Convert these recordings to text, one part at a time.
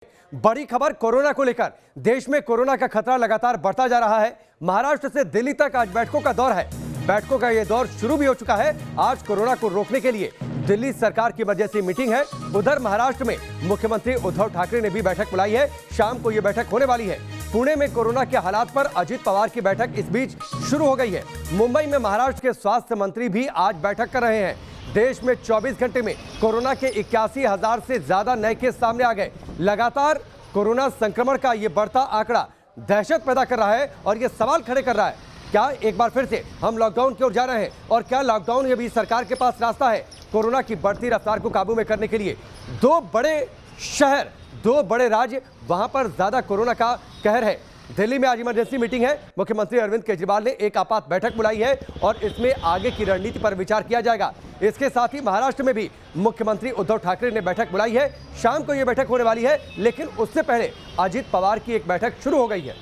बड़ी खबर कोरोना को लेकर। देश में कोरोना का खतरा लगातार बढ़ता जा रहा है। महाराष्ट्र से दिल्ली तक आज बैठकों का दौर है। बैठकों का यह दौर शुरू भी हो चुका है। आज कोरोना को रोकने के लिए दिल्ली सरकार की इमरजेंसी मीटिंग है। उधर महाराष्ट्र में मुख्यमंत्री उद्धव ठाकरे ने भी बैठक बुलाई है। शाम को यह बैठक होने वाली है। पुणे में कोरोना के हालात पर अजित पवार की बैठक इस बीच शुरू हो गई है। मुंबई में महाराष्ट्र के स्वास्थ्य मंत्री भी आज बैठक कर रहे हैं। देश में 24 घंटे में कोरोना के 81,000 से ज्यादा नए केस सामने आ गए। लगातार कोरोना संक्रमण का यह बढ़ता आंकड़ा दहशत पैदा कर रहा है और यह सवाल खड़े कर रहा है, क्या एक बार फिर से हम लॉकडाउन की ओर जा रहे हैं और क्या लॉकडाउन ये भी सरकार के पास रास्ता है कोरोना की बढ़ती रफ्तार को काबू में करने के लिए। दो बड़े शहर, दो बड़े राज्य, वहां पर ज्यादा कोरोना का कहर है। दिल्ली में आज इमरजेंसी मीटिंग है। मुख्यमंत्री अरविंद केजरीवाल ने एक आपात बैठक बुलाई है और इसमें आगे की रणनीति पर विचार किया जाएगा। इसके साथ ही महाराष्ट्र में भी मुख्यमंत्री उद्धव ठाकरे ने बैठक बुलाई है। शाम को यह बैठक होने वाली है, लेकिन उससे पहले अजित पवार की एक बैठक शुरू हो गई है।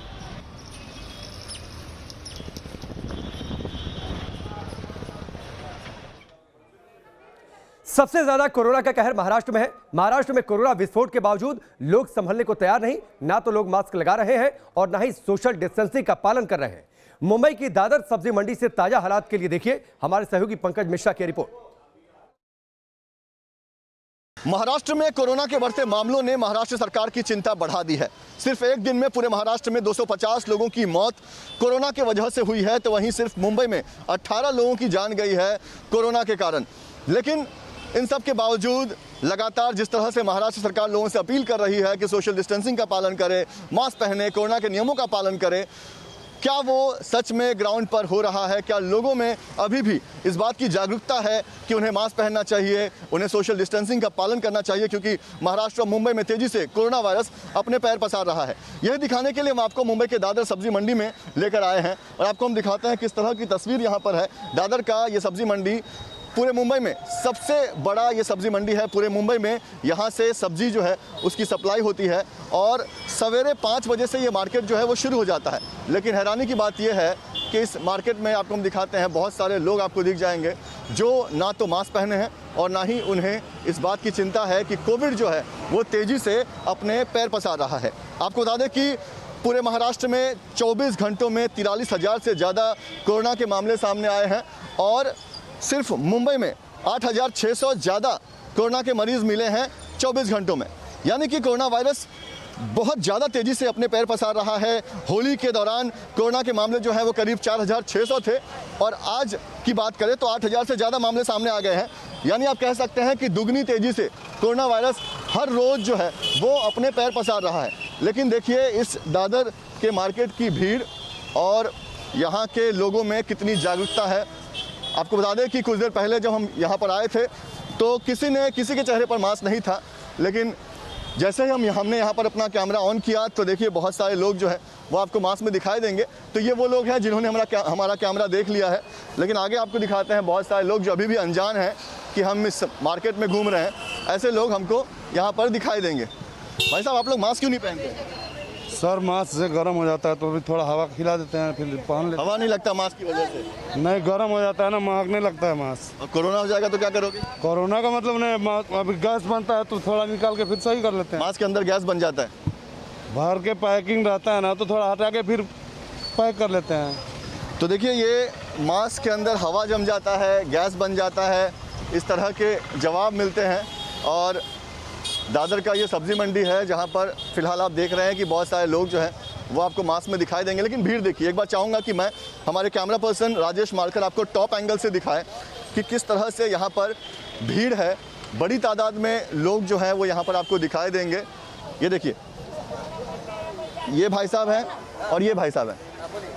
सबसे ज्यादा कोरोना का कहर महाराष्ट्र में है। महाराष्ट्र में कोरोना विस्फोट के बावजूद लोग संभलने को तैयार नहीं। ना तो लोग मास्क लगा रहे हैं और ना ही सोशल डिस्टेंसिंग का पालन कर रहे हैं। मुंबई की दादर सब्जी मंडी से ताजा हालात के लिए देखिए हमारे सहयोगी पंकज मिश्रा की रिपोर्ट। महाराष्ट्र में कोरोना के बढ़ते मामलों ने महाराष्ट्र सरकार की चिंता बढ़ा दी है। सिर्फ एक दिन में पूरे महाराष्ट्र में 250 लोगों की मौत कोरोना के वजह से हुई है, तो वहीं सिर्फ मुंबई में 18 लोगों की जान गई है कोरोना के कारण। लेकिन इन सब के बावजूद लगातार जिस तरह से महाराष्ट्र सरकार लोगों से अपील कर रही है कि सोशल डिस्टेंसिंग का पालन करें, मास्क पहने, कोरोना के नियमों का पालन करें, क्या वो सच में ग्राउंड पर हो रहा है? क्या लोगों में अभी भी इस बात की जागरूकता है कि उन्हें मास्क पहनना चाहिए, उन्हें सोशल डिस्टेंसिंग का पालन करना चाहिए? क्योंकि महाराष्ट्र और मुंबई में तेजी से कोरोना वायरस अपने पैर पसार रहा है। यह दिखाने के लिए हम आपको मुंबई के दादर सब्जी मंडी में लेकर आए हैं और आपको हम दिखाते हैं किस तरह की तस्वीर यहाँ पर है। दादर का ये सब्जी मंडी पूरे मुंबई में सबसे बड़ा ये सब्जी मंडी है। पूरे मुंबई में यहाँ से सब्जी जो है उसकी सप्लाई होती है और सवेरे 5 बजे से ये मार्केट जो है वो शुरू हो जाता है। लेकिन हैरानी की बात यह है कि इस मार्केट में आपको हम दिखाते हैं बहुत सारे लोग आपको दिख जाएंगे जो ना तो मास्क पहने हैं और ना ही उन्हें इस बात की चिंता है कि कोविड जो है वो तेज़ी से अपने पैर पसार रहा है। आपको बता दें कि पूरे महाराष्ट्र में 24 घंटों में 43,000 से ज़्यादा कोरोना के मामले सामने आए हैं और सिर्फ मुंबई में 8,600 ज़्यादा कोरोना के मरीज़ मिले हैं 24 घंटों में। यानी कि कोरोना वायरस बहुत ज़्यादा तेज़ी से अपने पैर पसार रहा है। होली के दौरान कोरोना के मामले जो है वो करीब 4,600 थे और आज की बात करें तो 8,000 से ज़्यादा मामले सामने आ गए हैं। यानी आप कह सकते हैं कि दुगनी तेज़ी से कोरोना वायरस हर रोज़ जो है वो अपने पैर पसार रहा है। लेकिन देखिए इस दादर के मार्केट की भीड़ और यहाँ के लोगों में कितनी जागरूकता है। आपको बता दें कि कुछ देर पहले जब हम यहाँ पर आए थे तो किसी के चेहरे पर मास्क नहीं था, लेकिन जैसे ही हमने यहाँ पर अपना कैमरा ऑन किया तो देखिए बहुत सारे लोग जो है वो आपको मास्क में दिखाई देंगे। तो ये वो लोग हैं जिन्होंने हमारा कैमरा देख लिया है। लेकिन आगे आपको दिखाते हैं बहुत सारे लोग जो अभी भी अनजान हैं कि हम इस मार्केट में घूम रहे हैं। ऐसे लोग हमको यहाँ पर दिखाई देंगे। भाई साहब, आप लोग मास्क क्यों नहीं पहनते? सर मास्क से गर्म हो जाता है तो भी थोड़ा हवा खिला देते हैं, फिर पहन लेते। हवा नहीं लगता मास्क की वजह से? नहीं, गर्म हो जाता है ना, महकने लगता है मास्क। और कोरोना हो जाएगा तो क्या करोगे? कोरोना का मतलब नहीं, अभी गैस बनता है तो थोड़ा निकाल के फिर सही कर लेते हैं। मास्क के अंदर गैस बन जाता है? भर के पैकिंग रहता है ना तो थोड़ा हटा के फिर पैक कर लेते हैं। तो देखिए ये मास्क के अंदर हवा जम जाता है, गैस बन जाता है, इस तरह के जवाब मिलते हैं। और दादर का ये सब्जी मंडी है जहाँ पर फिलहाल आप देख रहे हैं कि बहुत सारे लोग जो हैं वो आपको मास्क में दिखाई देंगे। लेकिन भीड़ देखिए, एक बार चाहूँगा कि मैं हमारे कैमरा पर्सन राजेश मालकर आपको टॉप एंगल से दिखाएं कि किस तरह से यहाँ पर भीड़ है। बड़ी तादाद में लोग जो हैं वो यहाँ पर आपको दिखाई देंगे। ये देखिए, ये भाई साहब हैं और ये भाई साहब हैं,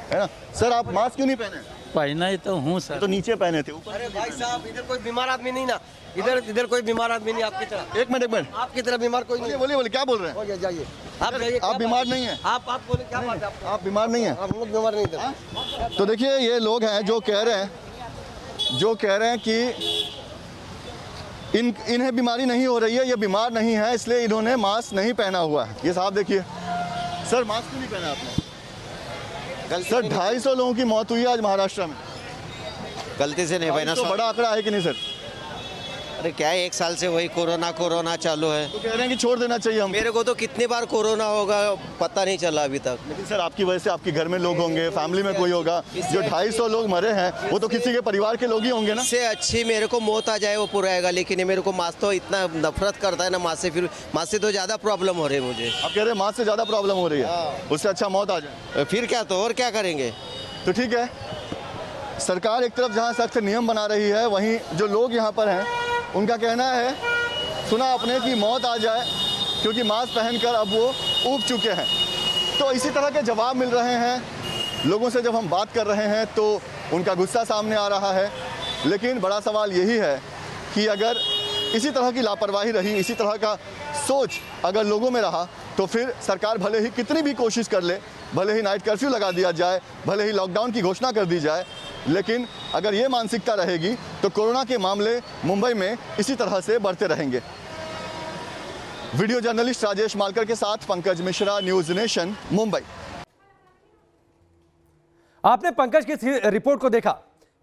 है ना। सर, आप मास्क क्यों नहीं पहने? पहना ही तो हूँ सर। तो नीचे पहने थे, ऊपर? अरे भाई साहब, इधर कोई बीमार आदमी नहीं ना, इधर कोई बीमार आदमी नहीं आपकी तरह। एक मिनट, आपकी तरह बीमार कोई नहीं। बोलिए क्या बोल रहे हैं? जाइए आप, जाइए। आप बीमार नहीं हैं? आप बोले क्या बात है? आप बीमार नहीं हैं? हम लोग बीमार नहीं थे। तो देखिए ये लोग हैं जो कह रहे हैं कि इन्हें बीमारी नहीं हो रही है, ये बीमार नहीं है, इसलिए इन्होंने मास्क नहीं पहना हुआ है। ये साहब देखिए। सर, मास्क क्यों नहीं पहना आपने? सर, 250 लोगों की मौत हुई है आज महाराष्ट्र में। गलती से नहीं पहना। तो बड़ा आंकड़ा है कि नहीं सर? अरे क्या है, 1 साल से वही कोरोना चालू है। तो कह रहे हैं कि छोड़ देना चाहिए हम। मेरे को तो कितनी बार कोरोना होगा पता नहीं चला अभी तक। लेकिन सर आपकी वजह से आपके घर में लोग होंगे, फैमिली में कोई होगा। जो 250 लोग मरे हैं वो तो किसी के परिवार के लोग ही होंगे ना। इससे अच्छी मेरे को मौत आ जाए वो पूरा आएगा, लेकिन ये मेरे को मास्क तो इतना नफरत करता है ना मास्क से, फिर मास्क से तो ज़्यादा प्रॉब्लम हो रही है मुझे। आप कह रहे हैं मास्क से ज़्यादा प्रॉब्लम हो रही है, उससे अच्छा मौत आ जाए। फिर क्या, तो और क्या करेंगे। तो ठीक है, सरकार एक तरफ जहां सख्त नियम बना रही है, वहीं जो लोग यहां पर हैं उनका कहना है सुना आपने कि मौत आ जाए, क्योंकि मास्क पहनकर अब वो ऊब चुके हैं। तो इसी तरह के जवाब मिल रहे हैं लोगों से जब हम बात कर रहे हैं, तो उनका गुस्सा सामने आ रहा है। लेकिन बड़ा सवाल यही है कि अगर इसी तरह की लापरवाही रही, इसी तरह का सोच अगर लोगों में रहा, तो फिर सरकार भले ही कितनी भी कोशिश कर ले, भले ही नाइट कर्फ्यू लगा दिया जाए, भले ही लॉकडाउन की घोषणा कर दी जाए, लेकिन अगर ये मानसिकता रहेगी तो कोरोना के मामले मुंबई में इसी तरह से बढ़ते रहेंगे। वीडियो जर्नलिस्ट राजेश मालकर के साथ पंकज मिश्रा, न्यूज़ नेशन, मुंबई। आपने पंकज की इस रिपोर्ट को देखा,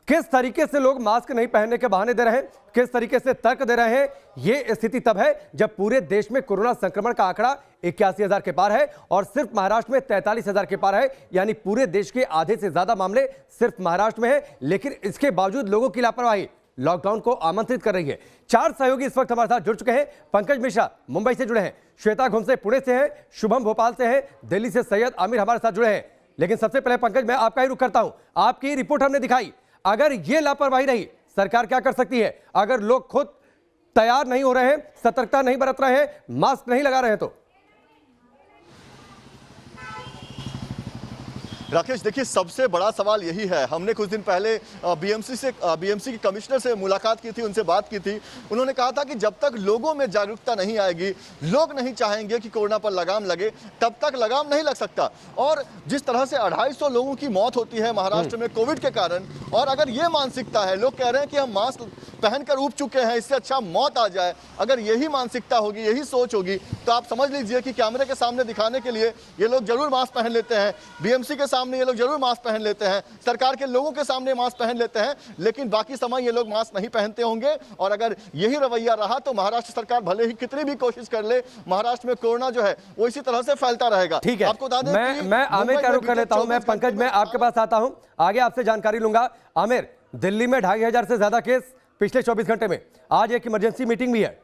किस तरीके से लोग मास्क नहीं पहनने के बहाने दे रहे हैं, किस तरीके से तर्क दे रहे हैं। यह स्थिति तब है जब पूरे देश में कोरोना संक्रमण का आंकड़ा 81,000 के पार है और सिर्फ महाराष्ट्र में 43,000 के पार है, यानी पूरे देश के आधे से ज्यादा मामले सिर्फ महाराष्ट्र में है। लेकिन इसके बावजूद लोगों की लापरवाही लॉकडाउन को आमंत्रित कर रही है। 4 सहयोगी इस वक्त हमारे साथ जुड़ चुके हैं। पंकज मिश्रा मुंबई से जुड़े हैं, श्वेता घुमसे पुणे से हैं, शुभम भोपाल से हैं, दिल्ली से सैयद आमिर हमारे साथ जुड़े हैं। लेकिन सबसे पहले पंकज, मैं आपका ही रुख करता हूं। आपकी रिपोर्ट हमने दिखाई, अगर ये लापरवाही रही, सरकार क्या कर सकती है? अगर लोग खुद तैयार नहीं हो रहे हैं, सतर्कता नहीं बरत रहे हैं, मास्क नहीं लगा रहे हैं, तो राकेश देखिए, सबसे बड़ा सवाल यही है। हमने कुछ दिन पहले बीएमसी के कमिश्नर से मुलाकात की थी, उनसे बात की थी। उन्होंने कहा था कि जब तक लोगों में जागरूकता नहीं आएगी, लोग नहीं चाहेंगे कि कोरोना पर लगाम लगे, तब तक लगाम नहीं लग सकता। और जिस तरह से 250 लोगों की मौत होती है महाराष्ट्र में कोविड के कारण, और अगर ये मानसिकता है, लोग कह रहे हैं कि हम मास्क पहनकर ऊब चुके हैं, इससे अच्छा मौत आ जाए, अगर यही मानसिकता होगी, यही सोच होगी, तो आप समझ लीजिए कि कैमरे के सामने दिखाने के लिए ये लोग जरूर मास्क पहन लेते हैं, बीएमसी के सामने ये लोग जरूर मास्क पहन लेते हैं, सरकार के लोगों के सामने मास्क पहन लेते हैं, लेकिन बाकी समय ये लोग मास्क नहीं पहनते होंगे। और अगर यही रवैया रहा तो महाराष्ट्र सरकार भले ही कितनी भी कोशिश कर ले, महाराष्ट्र में कोरोना जो है वो इसी तरह से फैलता रहेगा। ठीक है, आपको बता दें मैं आमिर का रुख कर लेता हूं। मैं पंकज, मैं आपके पास आता हूं, आगे आपसे जानकारी लूंगा। आमिर, दिल्ली में 2,500 से ज्यादा केस पिछले 24 घंटे में, आज एक इमरजेंसी मीटिंग भी है।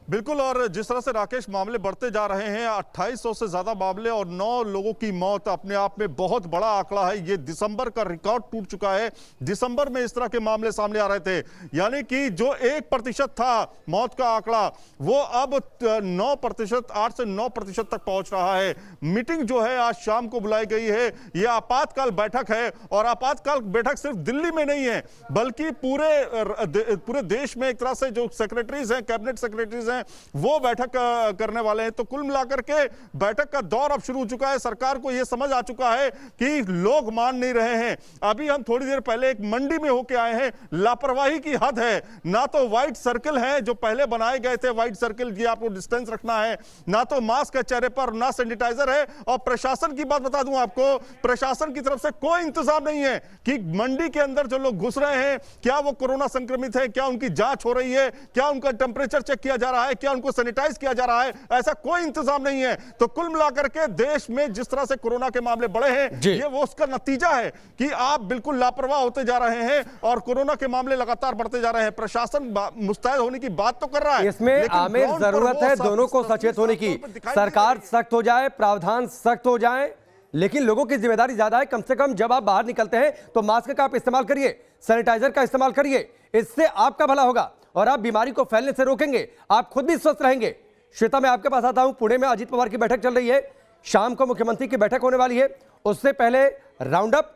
बिल्कुल, और जिस तरह से राकेश मामले बढ़ते जा रहे हैं, 2800 से ज्यादा मामले और 9 लोगों की मौत अपने आप में बहुत बड़ा आंकड़ा है। ये दिसंबर का रिकॉर्ड टूट चुका है। दिसंबर में इस तरह के मामले सामने आ रहे थे, यानी कि जो 1% था मौत का आंकड़ा, वो अब 9%, 8 से 9% तक पहुंच रहा है। मीटिंग जो है आज शाम को बुलाई गई है, यह आपातकाल बैठक है, और आपातकाल बैठक सिर्फ दिल्ली में नहीं है, बल्कि पूरे देश में एक तरह से जो सेक्रेटरीज हैं, कैबिनेट सेक्रेटरीज हैं, वो बैठक करने वाले हैं। तो कुल मिलाकर के बैठक का दौर अब शुरू हो चुका है। सरकार को यह समझ आ चुका है कि लोग मान नहीं रहे हैं। अभी हम थोड़ी देर पहले एक मंडी में होके आए हैं, लापरवाही की हद है। ना तो व्हाइट सर्कल है जो पहले बनाए गए थे, व्हाइट सर्कल की आपको डिस्टेंस रखना है, ना तो मास्क है चेहरे पर, ना सैनिटाइजर है। और प्रशासन की बात बता दूं आपको, प्रशासन की तरफ से कोई इंतजाम नहीं है कि मंडी के अंदर जो लोग घुस रहे हैं, क्या वो कोरोना संक्रमित है, क्या उनकी जांच हो रही है, क्या उनका टेम्परेचर चेक किया जा रहा है, क्या उनको सैनिटाइज किया जा रहा है। ऐसा कोई इंतजाम नहीं है। तो कुल मिलाकर के देश में जिस तरह से कोरोना के मामले बढ़े हैं, ये वो उसका नतीजा है कि आप बिल्कुल लापरवाह होते जा रहे हैं और कोरोना के मामले लगातार बढ़ते जा रहे हैं। प्रशासन मुस्तैद होने की बात तो कर रहा है, इसमें आमिर जरूरत है दोनों को सचेत होने की। सरकार सख्त हो जाए, प्रावधान सख्त हो जाए, लेकिन लोगों की जिम्मेदारी ज्यादा है। कम से कम जब आप बाहर निकलते हैं तो मास्क का आप इस्तेमाल करिए, सैनिटाइजर का इस्तेमाल करिए, इससे आपका भला होगा और आप बीमारी को फैलने से रोकेंगे, आप खुद भी स्वस्थ रहेंगे। श्वेता, मैं आपके पास आता हूं। पुणे में अजित पवार की बैठक चल रही है, शाम को मुख्यमंत्री की बैठक होने वाली है, उससे पहले राउंड अप,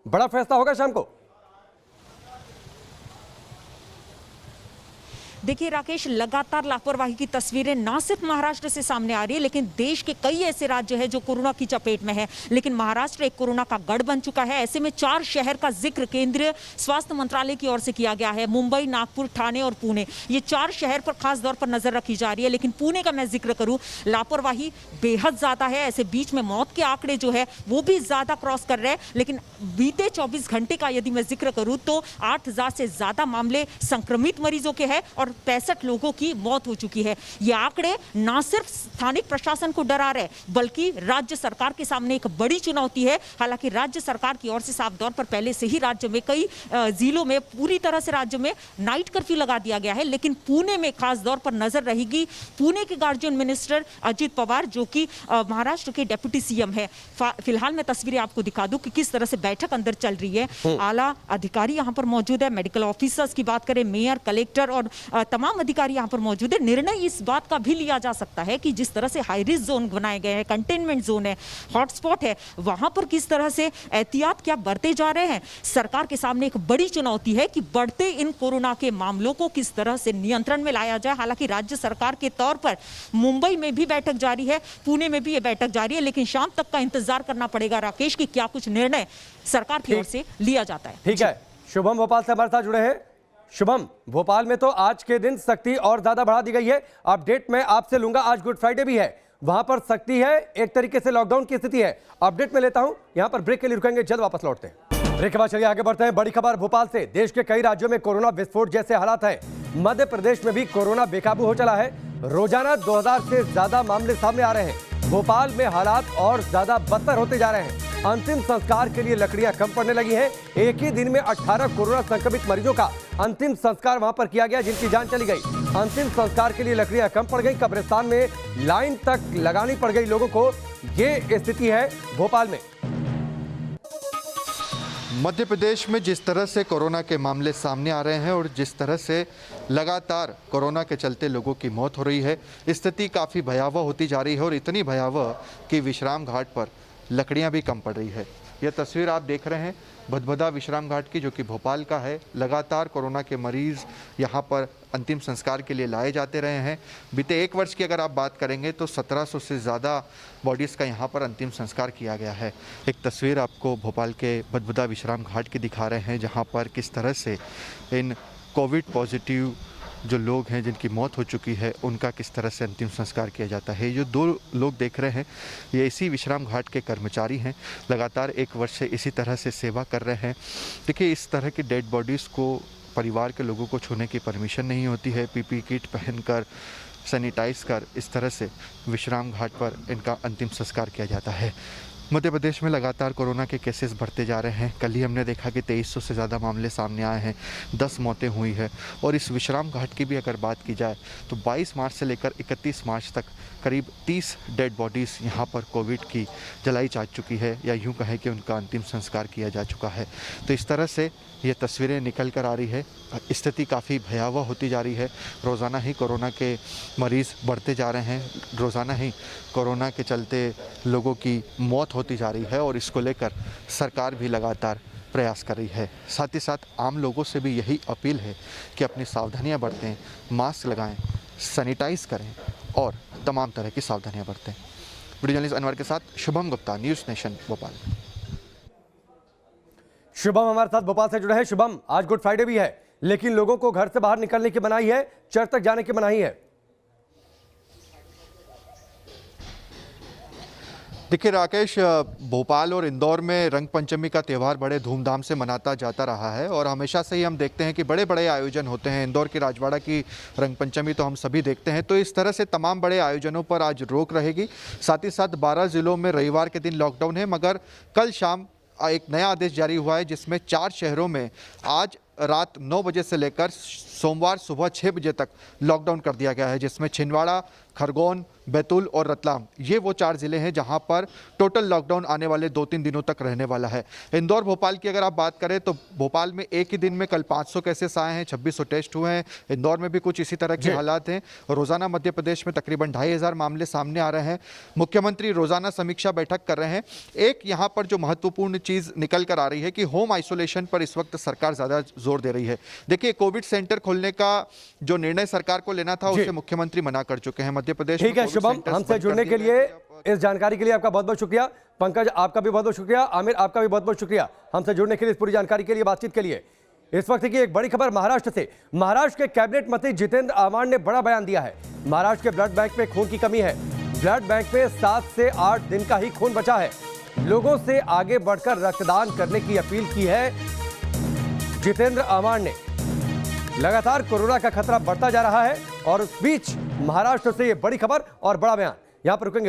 बड़ा फैसला होगा शाम को। देखिए राकेश, लगातार लापरवाही की तस्वीरें ना सिर्फ महाराष्ट्र से सामने आ रही है, लेकिन देश के कई ऐसे राज्य हैं जो कोरोना की चपेट में है। लेकिन महाराष्ट्र एक कोरोना का गढ़ बन चुका है। ऐसे में 4 शहर का जिक्र केंद्रीय स्वास्थ्य मंत्रालय की ओर से किया गया है। मुंबई, नागपुर, ठाणे और पुणे, ये 4 शहर पर खास तौर पर नजर रखी जा रही है। लेकिन पुणे का मैं जिक्र करूं, लापरवाही बेहद ज्यादा है। ऐसे बीच में मौत के आंकड़े जो है वो भी ज्यादा क्रॉस कर रहे हैं। लेकिन बीते 24 घंटे का यदि मैं जिक्र करूं तो 8000 से ज्यादा मामले संक्रमित मरीजों के हैं और 65 लोगों की मौत हो चुकी है। ये आंकड़े ना सिर्फ स्थानिक प्रशासन को डरा रहे, बल्कि राज्य सरकार के सामने एक बड़ी चुनौती है। हालांकि राज्य सरकार की ओर से साफ तौर पर पहले से ही राज्य में कई जिलों में पूरी तरह से राज्य में नाइट कर्फ्यू लगा दिया गया है। लेकिन पुणे में खास तौर पर नजर रहेगी पुणे के गार्जियन मिनिस्टर अजित पवार, जो कि महाराष्ट्र के डेप्यूटी सीएम है। फिलहाल मैं तस्वीरें आपको दिखा दूं कि किस तरह से बैठक अंदर चल रही है। आला अधिकारी यहां पर मौजूद है। मेडिकल ऑफिसर्स की बात करें, मेयर, कलेक्टर और तमाम अधिकारी यहां पर मौजूद है। निर्णय इस बात का भी लिया जा सकता है कि जिस तरह से हाई रिस्क जोन बनाए गए हैं, कंटेनमेंट जोन है, हॉटस्पॉट है, वहां पर किस तरह से एहतियात क्या बरते जा रहे हैं। सरकार के सामने एक बड़ी चुनौती है कि बढ़ते इन कोरोना के मामलों को किस तरह से नियंत्रण में लाया जाए। हालांकि राज्य सरकार के तौर पर मुंबई में भी बैठक जारी है, पुणे में भी ये बैठक जारी है। लेकिन शाम तक का इंतजार करना पड़ेगा राकेश कि क्या कुछ निर्णय सरकार की ओर से लिया जाता है। ठीक है, शुभम भोपाल से हमारे साथ जुड़े हैं। शुभम, भोपाल में तो आज के दिन सख्ती और ज्यादा बढ़ा दी गई है। अपडेट मैं आपसे लूंगा, आज गुड फ्राइडे भी है, वहां पर सख्ती है, एक तरीके से लॉकडाउन की स्थिति है। अपडेट में लेता हूं, यहां पर ब्रेक के लिए रुकेंगे, जल्द वापस लौटते हैं। ब्रेक के बाद चलिए आगे बढ़ते हैं। बड़ी खबर भोपाल से। देश के कई राज्यों में कोरोना विस्फोट जैसे हालात हैं। मध्य प्रदेश में भी कोरोना बेकाबू हो चला है। रोजाना 2000 से ज्यादा मामले सामने आ रहे हैं। भोपाल में हालात और ज्यादा बदतर होते जा रहे हैं। अंतिम संस्कार के लिए लकड़ियां कम पड़ने लगी हैं। एक ही दिन में 18 कोरोना संक्रमित मरीजों का अंतिम संस्कार वहां पर किया गया, जिनकी जान चली गई। अंतिम संस्कार के लिए लकड़ियां कम पड़ गई। कब्रिस्तान में लाइन तक लगानी पड़ गई लोगों को। ये स्थिति है भोपाल में। मध्य प्रदेश में जिस तरह से कोरोना के मामले सामने आ रहे हैं और जिस तरह से लगातार कोरोना के चलते लोगों की मौत हो रही है, स्थिति काफ़ी भयावह होती जा रही है और इतनी भयावह कि विश्राम घाट पर लकड़ियां भी कम पड़ रही है। यह तस्वीर आप देख रहे हैं भदभदा विश्राम घाट की, जो कि भोपाल का है। लगातार कोरोना के मरीज़ यहाँ पर अंतिम संस्कार के लिए लाए जाते रहे हैं। बीते 1 वर्ष की अगर आप बात करेंगे तो 1700 से ज़्यादा बॉडीज़ का यहाँ पर अंतिम संस्कार किया गया है। एक तस्वीर आपको भोपाल के भदभदा विश्राम घाट की दिखा रहे हैं, जहाँ पर किस तरह से इन कोविड पॉजिटिव जो लोग हैं जिनकी मौत हो चुकी है उनका किस तरह से अंतिम संस्कार किया जाता है। ये जो 2 लोग देख रहे हैं ये इसी विश्राम घाट के कर्मचारी हैं। लगातार 1 वर्ष से इसी तरह से सेवा कर रहे हैं। देखिए, इस तरह की डेड बॉडीज़ को परिवार के लोगों को छूने की परमिशन नहीं होती है। पीपी किट पहनकर, सैनिटाइज कर इस तरह से विश्राम घाट पर इनका अंतिम संस्कार किया जाता है। मध्य प्रदेश में लगातार कोरोना के केसेस बढ़ते जा रहे हैं। कल ही हमने देखा कि 2300 से ज़्यादा मामले सामने आए हैं, 10 मौतें हुई है। और इस विश्राम घाट की भी अगर बात की जाए तो 22 मार्च से लेकर 31 मार्च तक करीब 30 डेड बॉडीज़ यहाँ पर कोविड की जलाई जा चुकी है, या यूँ कहें कि उनका अंतिम संस्कार किया जा चुका है। तो इस तरह से ये तस्वीरें निकल कर आ रही है। स्थिति काफ़ी भयावह होती जा रही है। रोज़ाना ही कोरोना के मरीज़ बढ़ते जा रहे हैं, रोज़ाना ही कोरोना के चलते लोगों की मौत होती जा रही है और इसको लेकर सरकार भी लगातार प्रयास कर रही है। साथ ही साथ आम लोगों से भी यही अपील है कि अपनी सावधानियां बरतें, मास्क लगाएं, सैनिटाइज करें और तमाम तरह की सावधानियां बरतें। वीडियो जर्नलिस्ट अनवर के साथ शुभम गुप्ता, न्यूज़ नेशन भोपाल। शुभम हमारे साथ भोपाल से जुड़े हैं। शुभम, आज गुड फ्राइडे भी है, लेकिन लोगों को घर से बाहर निकलने की मनाही है, चर्च तक जाने की मनाही है। देखिए राकेश, भोपाल और इंदौर में रंग पंचमी का त्यौहार बड़े धूमधाम से मनाता जाता रहा है और हमेशा से ही हम देखते हैं कि बड़े बड़े आयोजन होते हैं। इंदौर की राजवाड़ा की रंग पंचमी तो हम सभी देखते हैं। तो इस तरह से तमाम बड़े आयोजनों पर आज रोक रहेगी। साथ ही साथ 12 ज़िलों में रविवार के दिन लॉकडाउन है, मगर कल शाम एक नया आदेश जारी हुआ है जिसमें 4 शहरों में आज रात 9 बजे से लेकर सोमवार सुबह 6 बजे तक लॉकडाउन कर दिया गया है, जिसमें छिंदवाड़ा, खरगोन, बैतूल और रतलाम, ये वो 4 ज़िले हैं जहां पर टोटल लॉकडाउन आने वाले 2-3 दिनों तक रहने वाला है। इंदौर भोपाल की अगर आप बात करें तो भोपाल में एक ही दिन में कल 500 केसेस आए हैं, 2600 टेस्ट हुए हैं। इंदौर में भी कुछ इसी तरह के हालात हैं। रोज़ाना मध्य प्रदेश में तकरीबन 2500 मामले सामने आ रहे हैं। मुख्यमंत्री रोज़ाना समीक्षा बैठक कर रहे हैं। एक यहाँ पर जो महत्वपूर्ण चीज़ निकल कर आ रही है कि होम आइसोलेशन पर इस वक्त सरकार ज़्यादा जोर दे रही है। देखिए, कोविड सेंटर खोलने का जो निर्णय सरकार को लेना था जी। उसे मुख्यमंत्री मना कर चुके हैं। मध्य प्रदेश ठीक में है कोविड शुभम, सेंटर्स हमसे बंद कर जुड़ने के दिए लिए, गए। इस जानकारी के लिए आपका बहुत बहुत शुक्रिया। पंकज, आपका भी बहुत बहुत शुक्रिया। आमिर, आपका भी बहुत बहुत शुक्रिया हमसे जुड़ने के लिए, इस पूरी जानकारी के लिए, बातचीत के लिए। इस वक्त की एक बड़ी खबर महाराष्ट्र से। महाराष्ट्र के कैबिनेट मंत्री जितेंद्र आव्हाड ने बड़ा बयान दिया है। महाराष्ट्र के ब्लड बैंक में खून की कमी है। ब्लड बैंक में 7 से 8 दिन का ही खून बचा है। लोगों से आगे बढ़कर रक्तदान करने की अपील की है जितेंद्र आव्हाड ने। लगातार कोरोना का खतरा बढ़ता जा रहा है और उस बीच महाराष्ट्र से यह बड़ी खबर और बड़ा बयान। यहां पर रुकेंगे।